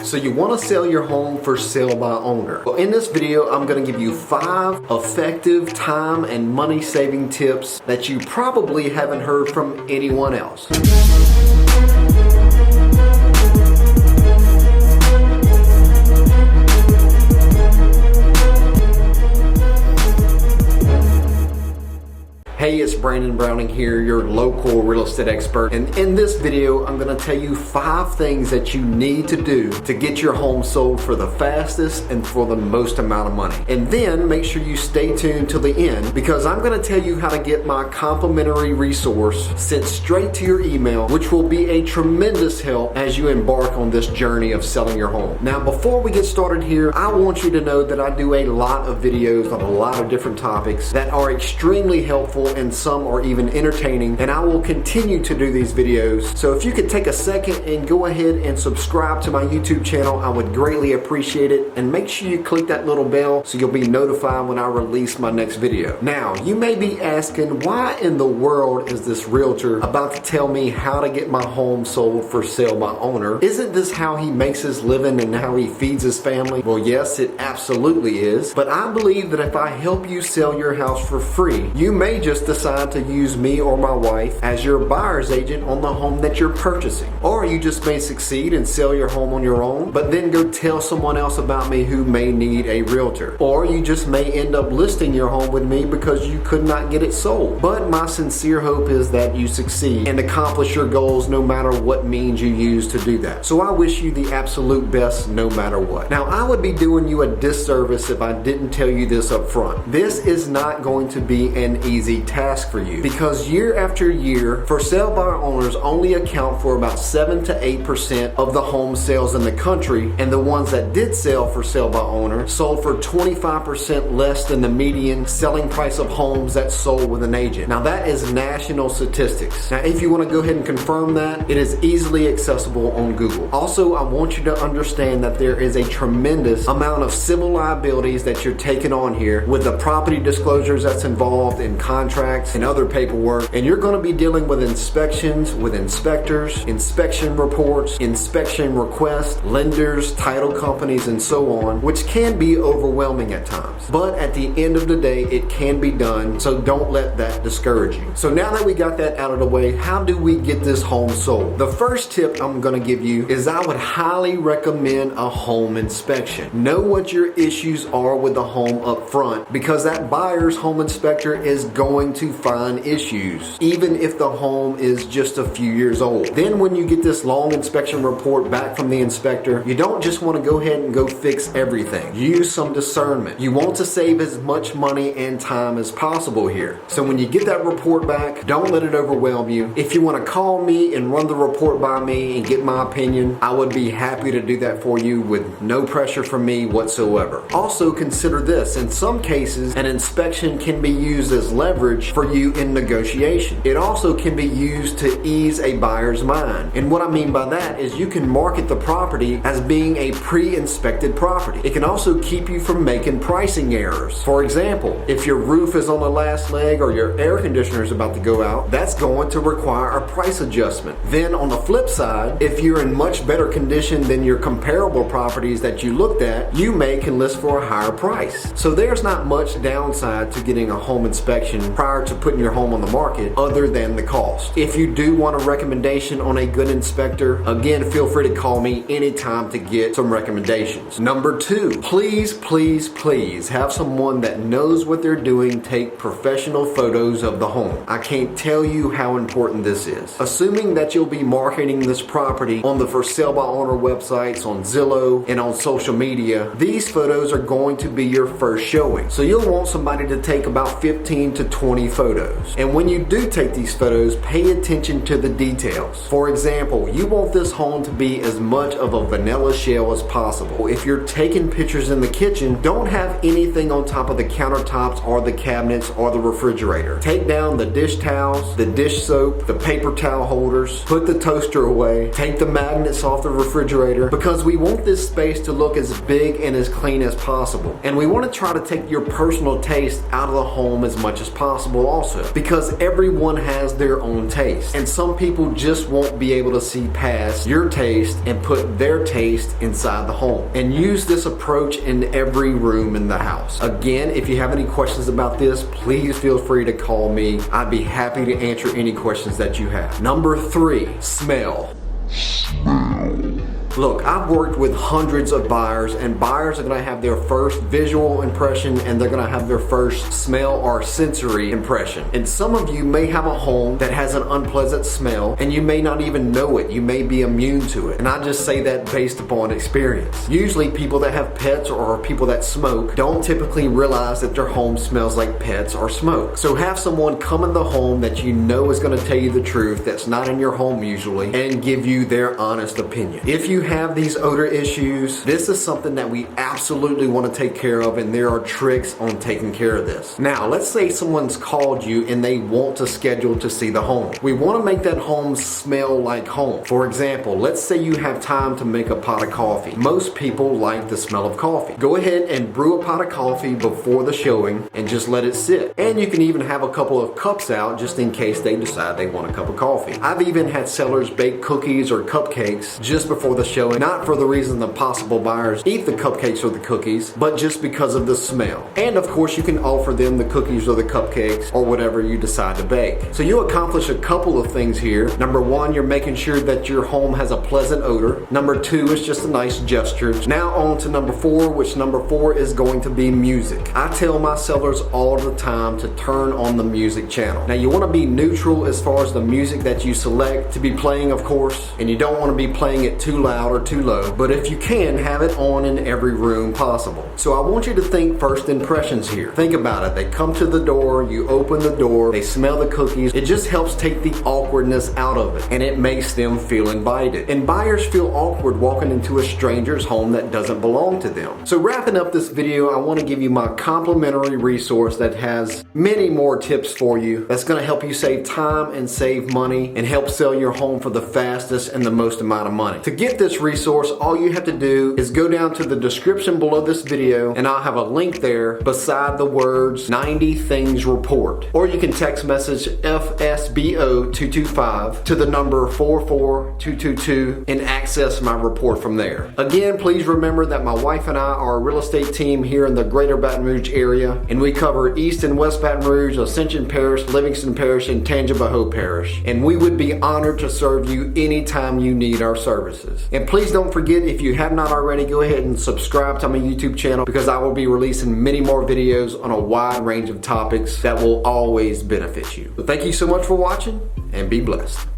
So you want to sell your home for sale by owner. Well, in this video, I'm going to give you 5 effective time and money saving tips that you probably haven't heard from anyone else. Hey, it's Brandon Browning here, your local real estate expert. And in this video, I'm gonna tell you 5 things that you need to do to get your home sold for the fastest and for the most amount of money. And then make sure you stay tuned till the end, because I'm gonna tell you how to get my complimentary resource sent straight to your email, which will be a tremendous help as you embark on this journey of selling your home. Now, before we get started here, I want you to know that I do a lot of videos on a lot of different topics that are extremely helpful, and some are even entertaining, and I will continue to do these videos. So if you could take a second and go ahead and subscribe to my YouTube channel, I would greatly appreciate it, and make sure you click that little bell so you'll be notified when I release my next video. Now, you may be asking, why in the world is this realtor about to tell me how to get my home sold for sale by owner? Isn't this how he makes his living and how he feeds his family? Well, yes, it absolutely is, but I believe that if I help you sell your house for free, you may just decide to use me or my wife as your buyer's agent on the home that you're purchasing. Or you just may succeed and sell your home on your own, but then go tell someone else about me who may need a realtor. Or you just may end up listing your home with me because you could not get it sold. But my sincere hope is that you succeed and accomplish your goals no matter what means you use to do that. So I wish you the absolute best no matter what. Now, I would be doing you a disservice if I didn't tell you this up front. This is not going to be an easy task for you, because year after year, for sale by owners only account for about 7 to 8% of the home sales in the country, and the ones that did sell for sale by owner sold for 25% less than the median selling price of homes that sold with an agent. Now, that is national statistics. Now, if you want to go ahead and confirm that, it is easily accessible on Google. Also, I want you to understand that there is a tremendous amount of civil liabilities that you're taking on here with the property disclosures that's involved in contracts and other paperwork, and you're going to be dealing with inspections, with inspectors, inspection reports, inspection requests, lenders, title companies, and so on, which can be overwhelming at times. But at the end of the day, it can be done, so don't let that discourage you. So now that we got that out of the way, how do we get this home sold? The first tip I'm going to give you is I would highly recommend a home inspection. Know what your issues are with the home up front, because that buyer's home inspector is going to find issues, even if the home is just a few years old. Then when you get this long inspection report back from the inspector, you don't just want to go ahead and go fix everything. Use some discernment. You want to save as much money and time as possible here. So when you get that report back, don't let it overwhelm you. If you want to call me and run the report by me and get my opinion, I would be happy to do that for you with no pressure from me whatsoever. Also, consider this. In some cases, an inspection can be used as leverage for you in negotiation. It also can be used to ease a buyer's mind. And what I mean by that is you can market the property as being a pre-inspected property. It can also keep you from making pricing errors. For example, if your roof is on the last leg or your air conditioner is about to go out, that's going to require a price adjustment. Then on the flip side, if you're in much better condition than your comparable properties that you looked at, you can list for a higher price. So there's not much downside to getting a home inspection prior to putting your home on the market other than the cost. If you do want a recommendation on a good inspector, again, feel free to call me anytime to get some recommendations. Number 2, please have someone that knows what they're doing take professional photos of the home. I can't tell you how important this is. Assuming that you'll be marketing this property on the for sale by owner websites, on Zillow, and on social media, these photos are going to be your first showing. So you'll want somebody to take about 15 to 20 photos. And when you do take these photos, pay attention to the details. For example, you want this home to be as much of a vanilla shell as possible. If you're taking pictures in the kitchen, don't have anything on top of the countertops or the cabinets or the refrigerator. Take down the dish towels, the dish soap, the paper towel holders, put the toaster away, take the magnets off the refrigerator, because we want this space to look as big and as clean as possible. And we want to try to take your personal taste out of the home as much as possible also, because everyone has their own taste, and some people just won't be able to see past your taste and put their taste inside the home. And use this approach in every room in the house. Again, if you have any questions about this, please feel free to call me. I'd be happy to answer any questions that you have. Number 3, smell. Look, I've worked with hundreds of buyers, and buyers are gonna have their first visual impression and they're gonna have their first smell or sensory impression. And some of you may have a home that has an unpleasant smell and you may not even know it. You may be immune to it. And I just say that based upon experience. Usually people that have pets or people that smoke don't typically realize that their home smells like pets or smoke. So have someone come in the home that you know is gonna tell you the truth, that's not in your home usually, and give you their honest opinion. If you have these odor issues, this is something that we absolutely want to take care of, and there are tricks on taking care of this. Now, let's say someone's called you and they want to schedule to see the home. We want to make that home smell like home. For example, let's say you have time to make a pot of coffee. Most people like the smell of coffee. Go ahead and brew a pot of coffee before the showing and just let it sit. And you can even have a couple of cups out just in case they decide they want a cup of coffee. I've even had sellers bake cookies or cupcakes just before the showing, not for the reason the possible buyers eat the cupcakes or the cookies, but just because of the smell. And of course, you can offer them the cookies or the cupcakes or whatever you decide to bake. So you accomplish a couple of things here. Number 1, you're making sure that your home has a pleasant odor. Number 2, it's just a nice gesture. Now on to number 4, which number 4 is going to be music. I tell my sellers all the time to turn on the music channel. Now you want to be neutral as far as the music that you select to be playing, of course, and you don't want to be playing it too loud or too low, but if you can, have it on in every room possible. So I want you to think first impressions here. Think about it. They come to the door, you open the door, they smell the cookies. It just helps take the awkwardness out of it, and it makes them feel invited. And buyers feel awkward walking into a stranger's home that doesn't belong to them. So wrapping up this video, I want to give you my complimentary resource that has many more tips for you that's going to help you save time and save money and help sell your home for the fastest and the most amount of money. To get this resource, all you have to do is go down to the description below this video and I'll have a link there beside the words 90 Things Report. Or you can text message FSBO 225 to the number 44222 and access my report from there. Again, please remember that my wife and I are a real estate team here in the greater Baton Rouge area, and we cover East and West Baton Rouge, Ascension Parish, Livingston Parish, and Tangipahoa Parish. And we would be honored to serve you anytime you need our services. And please don't forget, if you have not already, go ahead and subscribe to my YouTube channel, because I will be releasing many more videos on a wide range of topics that will always benefit you. So thank you so much for watching, and be blessed.